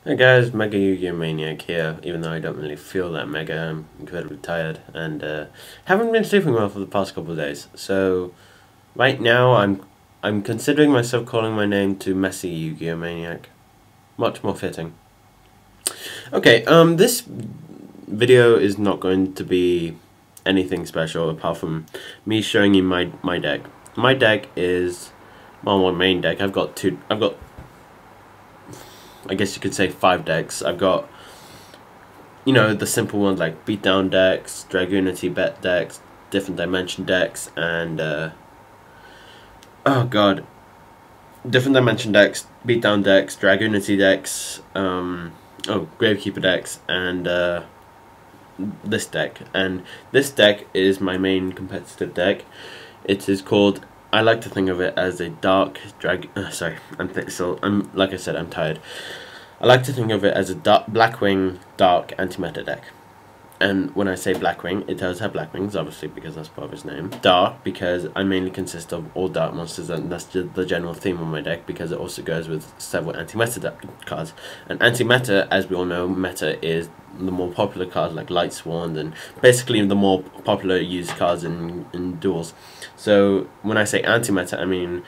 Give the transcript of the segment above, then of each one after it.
Hey guys, Mega Yu-Gi-Oh! Maniac here, even though I don't really feel that mega. I'm incredibly tired and haven't been sleeping well for the past couple of days. So right now I'm considering myself calling my name to Messy Yu-Gi-Oh! Maniac. Much more fitting. Okay, this video is not going to be anything special apart from me showing you my deck. My deck is, well, my main deck. I've got I guess you could say 5 decks. I've got, you know, the simple ones like beatdown decks, Dragoonity bet decks, different dimension decks, and oh god, different dimension decks, beatdown decks, Dragoonity decks, Gravekeeper decks, and this deck. And this deck is my main competitive deck. It is called, I like to think of it as a dark like I said, I'm tired. I like to think of it as a blackwing dark anti-meta deck. And when I say blackwing, it does have blackwings, obviously, because that's part of its name. Dark, because I mainly consist of all dark monsters, and that's the general theme of my deck, because it also goes with several anti-meta cards. And anti-meta, as we all know, meta is the more popular cards like Light Sworn, and basically the more popular used cards in duels. So when I say anti-meta, I mean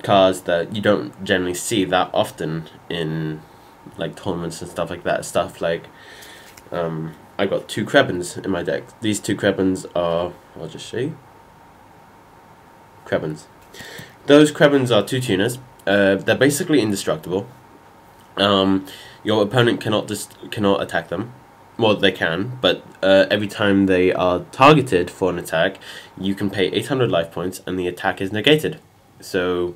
cards that you don't generally see that often in like tournaments and stuff like that. Stuff like I got 2 Krebins in my deck. These 2 Krebins are, I'll just show you. Krebins. Those Krebins are 2 tuners. They're basically indestructible. Your opponent cannot attack them. Well, they can, but every time they are targeted for an attack, you can pay 800 life points and the attack is negated. So,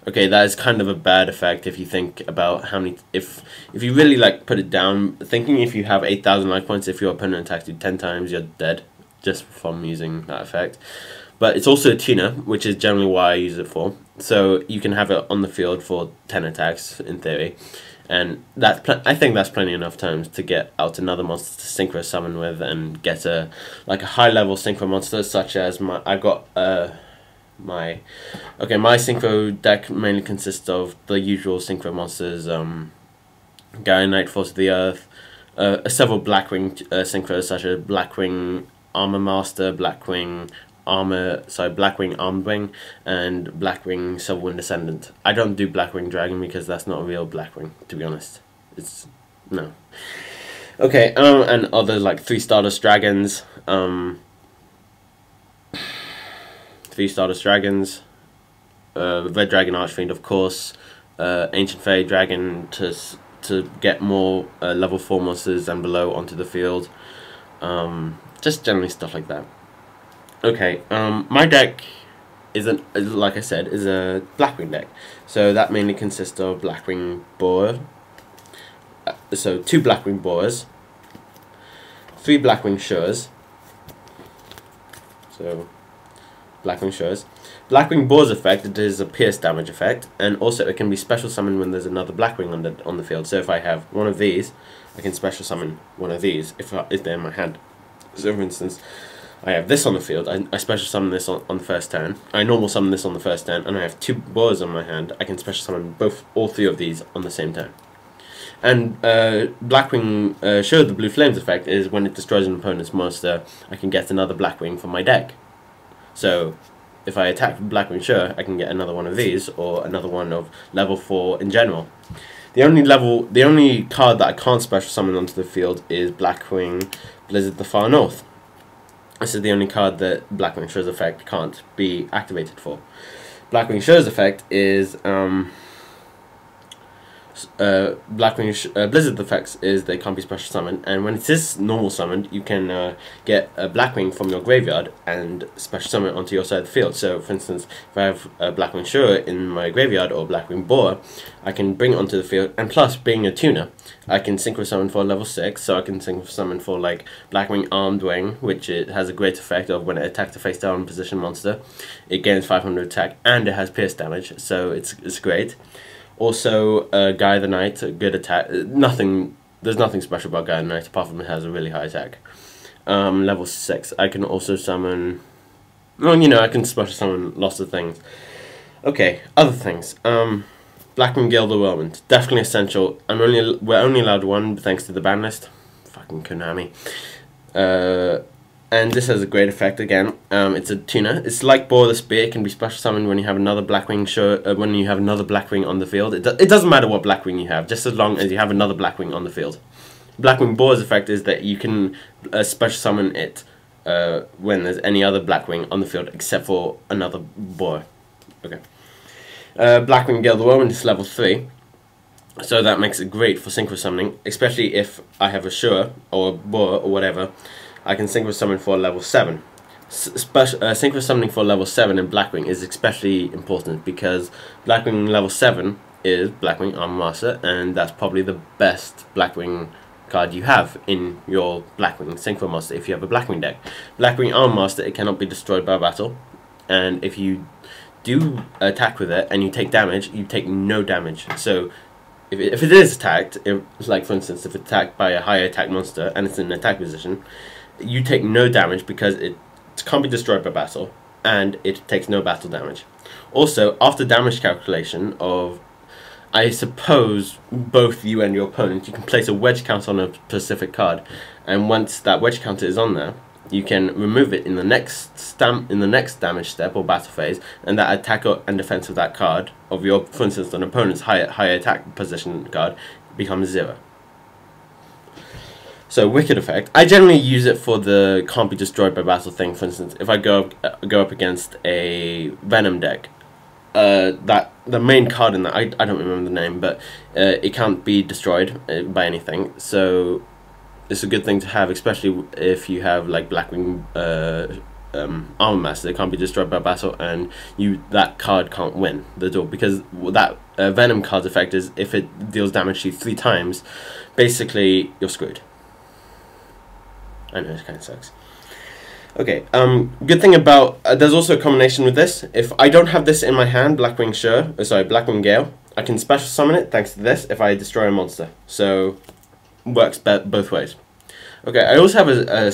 okay, that is kind of a bad effect if you think about how many, if you really like put it down, thinking if you have 8,000 life points, if your opponent attacks you 10 times, you're dead, just from using that effect. But it's also a tuner, which is generally why I use it for. So you can have it on the field for 10 attacks, in theory. And I think that's plenty enough times to get out another monster to synchro summon with and get a high level synchro monster, such as my synchro deck mainly consists of the usual synchro monsters, Gaia Knight, Force of the Earth, several blackwing synchros such as Blackwing Armor Master, Blackwing Armwing, and Blackwing Silverwind Descendant. I don't do Blackwing Dragon because that's not a real Blackwing, to be honest. It's no. Okay, and others like 3 Stardust Dragons, 3 Stardust Dragons, Red Dragon Archfiend, of course, Ancient Fairy Dragon to get more level 4 monsters and below onto the field. Just generally stuff like that. Okay, my deck like I said, is a Blackwing deck. So that mainly consists of Blackwing Boar. So 2 Blackwing Boars, 3 Blackwing Shures. So Blackwing Shures. Blackwing Boar's effect, it is a pierce damage effect, and also it can be special summoned when there's another Blackwing on the field. So if I have one of these, I can special summon one of these if they're in my hand. So for instance, I have this on the field, I special summon this on the first turn, I normal summon this on the first turn, and I have 2 boars on my hand, I can special summon all 3 of these on the same turn. And Blackwing Show, the Blue Flames effect, is when it destroys an opponent's monster, I can get another Blackwing from my deck. So if I attack Blackwing Show, I can get another one of these, or another one of level 4 in general. The only card that I can't special summon onto the field is Blackwing Blizzard the Far North. This is the only card that Blackwing Show's effect can't be activated for. Blackwing Show's effect is Blizzard effects is they can't be special summoned, and when it is normal summoned, you can get a Blackwing from your graveyard and special summon it onto your side of the field. So, for instance, if I have a Blackwing Shore in my graveyard or Blackwing Boar, I can bring it onto the field, and plus, being a tuner, I can synchro summon for level 6, so I can synchro summon for like Blackwing Armwing, which it has a great effect of when it attacks a face down position monster. It gains 500 attack, and it has pierce damage, so it's great. Also, Gaia the Knight, a good attack. There's nothing special about Gaia the Knight apart from it has a really high attack. Level 6. I can also summon. Well, you know, I can special summon lots of things. Okay, other things. Blackwing Gale the Whirlwind, definitely essential. We're only allowed one thanks to the ban list. Fucking Konami. And this has a great effect again. It's a tuner. It's like Bore the Spear. It can be special summoned when you have another Blackwing Blackwing on the field. It doesn't matter what Blackwing you have, just as long as you have another Blackwing on the field. Blackwing Bore's effect is that you can special summon it when there's any other Blackwing on the field except for another Bore. Okay. Blackwing Gale the Whirlwind is level 3, so that makes it great for synchro summoning, especially if I have a Sure or a Bore or whatever. I can synchro summon for level 7. Synchro summoning for level 7 in Blackwing is especially important because Blackwing level 7 is Blackwing Armor Master, and that's probably the best Blackwing card you have in your Blackwing Synchro Master if you have a Blackwing deck. Blackwing Armor Master, it cannot be destroyed by battle, and if you do attack with it and you take damage, you take no damage. So if it is attacked, like for instance, if it's attacked by a higher attack monster and it's in an attack position, you take no damage because it can't be destroyed by battle and it takes no battle damage. Also, after damage calculation of, I suppose, both you and your opponent, you can place a wedge counter on a specific card, and once that wedge counter is on there, you can remove it in the next damage step or battle phase, and that attack and defense of that card, of your, for instance, an opponent's high attack position card, becomes 0. So Wicked effect. I generally use it for the can't be destroyed by battle thing. For instance, if I go up against a Venom deck, that the main card in that, I don't remember the name, but it can't be destroyed by anything. So it's a good thing to have, especially if you have like Blackwing Armor Master. It can't be destroyed by battle, and that card can't win the duel, because that Venom card's effect is if it deals damage to you 3 times, basically you're screwed. I know, it kind of sucks. Okay, good thing about, there's also a combination with this. If I don't have this in my hand, Blackwing Gale, I can special summon it thanks to this if I destroy a monster. So works both ways. Okay, I also have a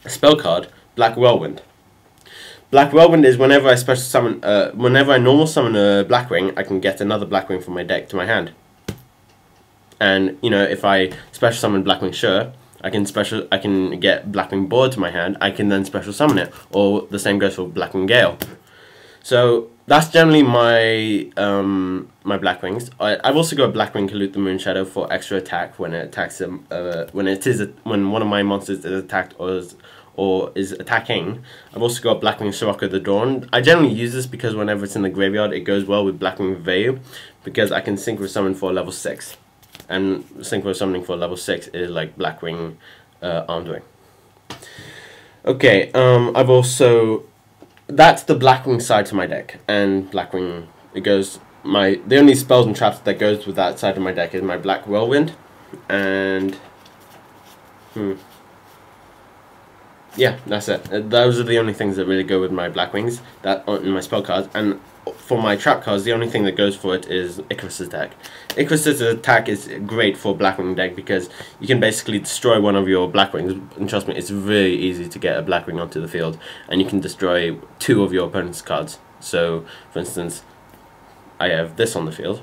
spell card, Black Whirlwind. Black Whirlwind is whenever I special summon, whenever I normal summon a Blackwing, I can get another Blackwing from my deck to my hand. And you know, if I special summon Blackwing Sure, I can get Blackwing Board to my hand. I can then special summon it, or the same goes for Blackwing Gale. So that's generally my my Blackwings. I've also got Blackwing Kalute the Moonshadow for extra attack when it attacks them. When one of my monsters is attacked or is attacking. I've also got Blackwing Sirocco the Dawn. I generally use this because whenever it's in the graveyard, it goes well with Blackwing Vayu, because I can synchro summon for level 6, and synchro summoning for level 6 is like Blackwing Armdwing. Okay, I've also. That's the Blackwing side to my deck, and Blackwing, the only spells and traps that goes with that side of my deck is my Black Whirlwind, and yeah, that's it. Those are the only things that really go with my Blackwings that aren't in my spell cards. And for my trap cards, the only thing that goes for it is Icarus's attack. Icarus's attack is great for Blackwing deck because you can basically destroy one of your Blackwings, and trust me, it's really easy to get a Blackwing onto the field, and you can destroy 2 of your opponent's cards. So, for instance, I have this on the field.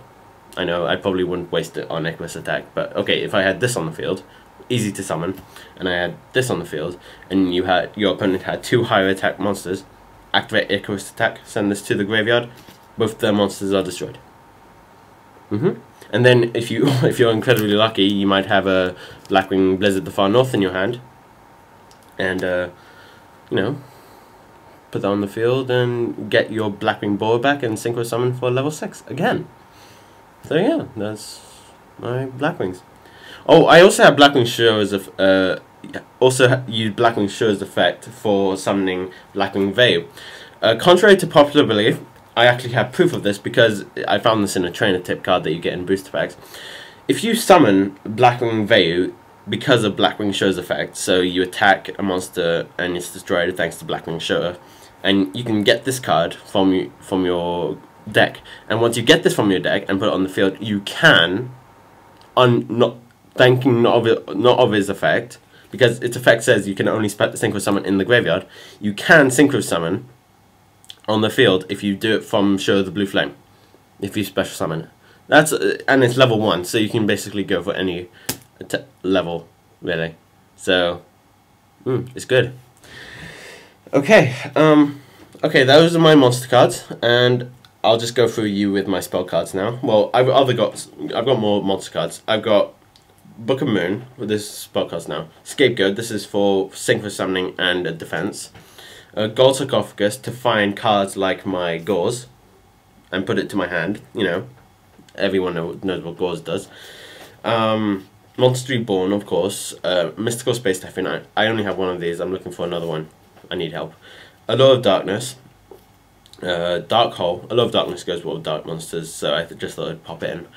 I know I probably wouldn't waste it on Icarus attack, but okay, if I had this on the field, easy to summon, and I had this on the field, and your opponent had 2 higher attack monsters, activate Icarus attack, send this to the graveyard, both the monsters are destroyed. And then if you're incredibly lucky, you might have a Blackwing Blizzard the Far North in your hand, and you know, put that on the field and get your Blackwing Boar back and synchro summon for level 6 again. So yeah, that's my Blackwings. Oh, I also have Blackwing Sure as use Blackwing Sure's effect for summoning Blackwing Vayu. Contrary to popular belief, I actually have proof of this because I found this in a trainer tip card that you get in booster packs. If you summon Blackwing Vayu because of Blackwing Sure's effect, so you attack a monster and it's destroyed thanks to Blackwing Sure, and you can get this card from your deck, and once you get this from your deck and put it on the field, you can, not of his effect, because its effect says you can only synchro summon in the graveyard, you can synchro summon on the field if you do it from Sure the Blue Flame. if you special summon. That's and it's level 1, so you can basically go for any level, really. So, it's good. Okay, okay, those are my monster cards, and I'll just go through you with my spell cards now. Well, I've got more monster cards. I've got Book of Moon with this spell cards now. Scapegoat. This is for synchro summoning and defense. Gold Sarcophagus to find cards like my Gauze and put it to my hand. You know, everyone knows what Gauze does. Monster Reborn, of course. Mystical Space Typhoon. I only have one of these. I'm looking for another one. I need help. Allure of Darkness. Dark Hole. Allure of Darkness goes well with dark monsters, so I just thought I'd pop it in.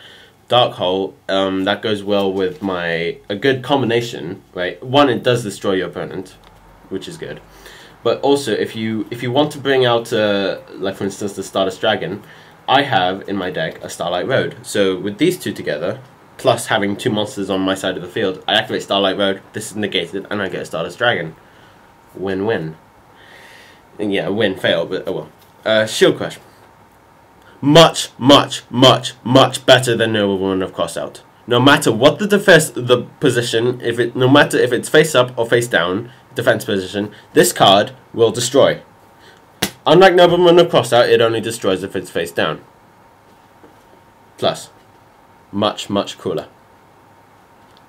Dark Hole, that goes well with a good combination, right? One, it does destroy your opponent, which is good. But also, if you want to bring out, like for instance, the Stardust Dragon, I have in my deck a Starlight Road. So with these two together, plus having 2 monsters on my side of the field, I activate Starlight Road, this is negated, and I get a Stardust Dragon. Win-win. Yeah, win, fail, but oh well. Shield Crush. Much, much, much, much better than Noble Woman of Crossout. No matter what the position, no matter if it's face up or face down, defense position, this card will destroy. Unlike Noble Woman of Crossout, it only destroys if it's face down. Plus, much, much cooler.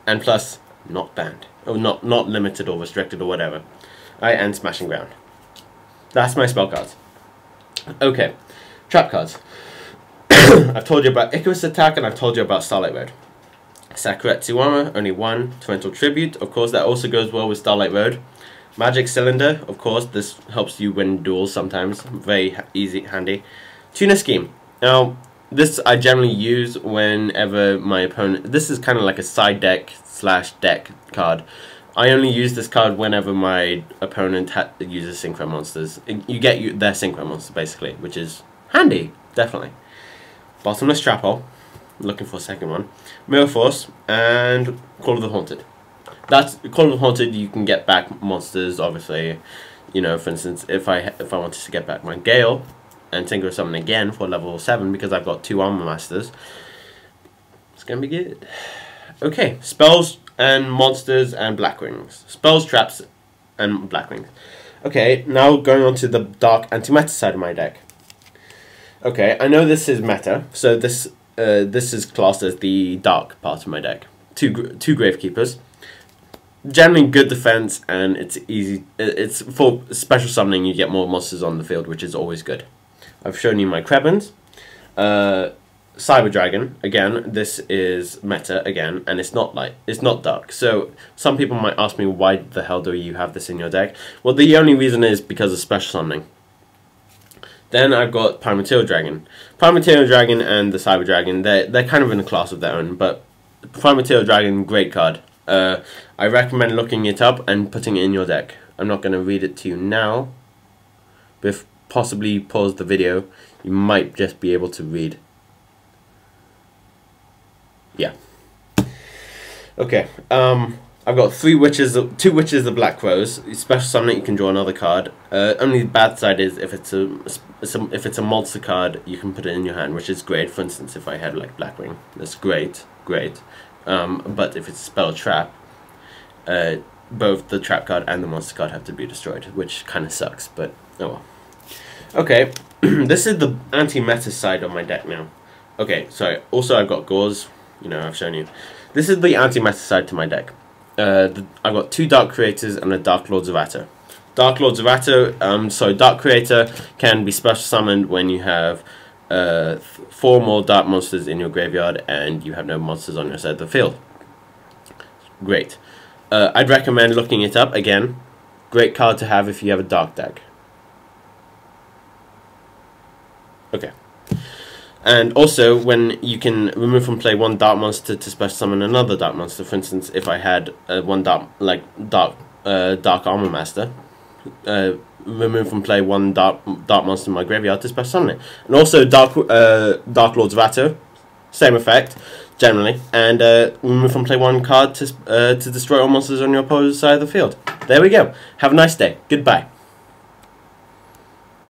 And plus, not banned. Or not limited or restricted or whatever. And Smashing Ground. That's my spell cards. Okay, trap cards. I've told you about Icarus Attack and I've told you about Starlight Road. Sakuretsu Armor, only 1. Torrential Tribute, of course, that also goes well with Starlight Road. Magic Cylinder, of course, this helps you win duels sometimes. Very easy, handy. Tuna Scheme. Now, this I generally use whenever my opponent... This is kind of like a side deck / deck card. I only use this card whenever my opponent uses Synchro Monsters. You get their Synchro Monster, basically, which is handy, definitely. Bottomless Trap Hole, looking for a second one. Mirror Force, and Call of the Haunted. That's Call of the Haunted, you can get back monsters, obviously. You know, for instance, if I wanted to get back my Gale, and Synchro Summon again for level 7, because I've got 2 Armor Masters, it's gonna be good. Okay, spells and monsters and blackwings. Spells, traps, and blackwings. Okay, now going on to the dark anti-meta side of my deck. Okay, I know this is meta, so this is classed as the dark part of my deck. Two Gravekeepers. Generally good defense, and it's easy. It's for special summoning. You get more monsters on the field, which is always good. I've shown you my Krebens. Cyber Dragon, again, this is meta again, and it's not dark. So some people might ask me, why the hell do you have this in your deck? Well, the only reason is because of special summoning. Then I've got Pyromaterial Dragon. Pyromaterial Dragon and the Cyber Dragon, they're kind of in a class of their own, but Pyromaterial Dragon, great card. I recommend looking it up and putting it in your deck. I'm not going to read it to you now, but if possibly pause the video, you might just be able to read. Yeah. Okay. I've got 2 Witches of Black Rose. Special summon it, you can draw another card. Only the bad side is if it's a monster card, you can put it in your hand, which is great. For instance, if I had like Blackwing, that's great. But if it's a spell trap, both the trap card and the monster card have to be destroyed, which kind of sucks. But oh well. Okay, this is the anti-meta side of my deck now. Okay, sorry. Also, I've got Gauze. You know, I've shown you. This is the anti-meta side to my deck. I've got 2 Dark Creators and a Dark Lords of Atto. Dark Lords of Atto, so Dark Creator can be special summoned when you have 4 more Dark Monsters in your graveyard and you have no monsters on your side of the field. Great. I'd recommend looking it up. Again, great card to have if you have a Dark deck. Okay. And also, when you can remove from play 1 dark monster to special summon another dark monster. For instance, if I had 1 dark armor master, remove from play 1 dark monster in my graveyard to special summon it. And also dark Lords of Atto, same effect generally, and remove from play 1 card to destroy all monsters on your opposing side of the field. There we go. Have a nice day. Goodbye.